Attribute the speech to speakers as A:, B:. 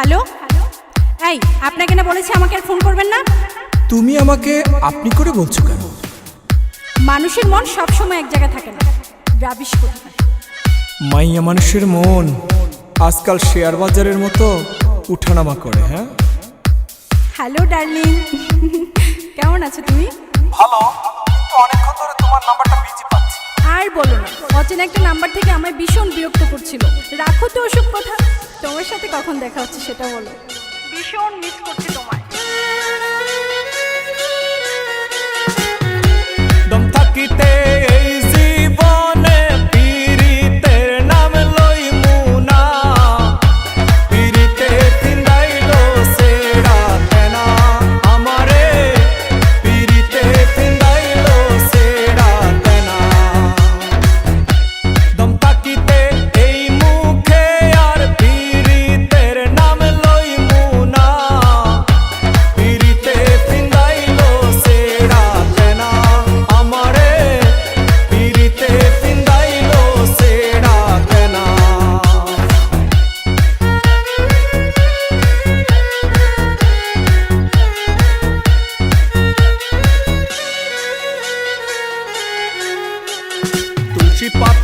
A: Hello, এই আপনাকে না বলেছি আমাকে আর ফোন করবেন না।
B: তুমি আমাকে আপনি করে বলছো কেন?
A: মানুষের মন সব সময় এক জায়গায় থাকে না, রাবিশ করে।
B: মাইয়া মানুষের মন আজকাল শেয়ার বাজারের মতো উঠানামা করে। হ্যাঁ,
A: হ্যালো ডার্লিং, কেমন আছো তুমি?
B: ভালো, কিন্তু অনেকক্ষণ ধরে তোমার নাম্বারটা বিজি পাচ্ছি।
A: আর বলো না, অচেনা একটা নাম্বার থেকে আমায় ভীষণ বিরক্ত করছিল। রাখো তো ওসব কথা, তোমার সাথে কখন দেখা হচ্ছে সেটা বলো। ভীষণ মিস করছি তোমায়।
B: দম থাকিতে এই জীবনে পীড়িতের নাম লইমু না, পীড়িতে ফিন্দাইলো সেরা তেনা আমারে, পীড়িতে ফিন্দাইলো সেরা তেনা। দম থাকিতে এই মুখে আর পীড়িতের নাম লইমু না, পীড়িতে ফিন্দাইলো সেরা তেনা আমারে, পীড়িতে ফিন্দাইলো সেরা তেনা। তুলসী পাতা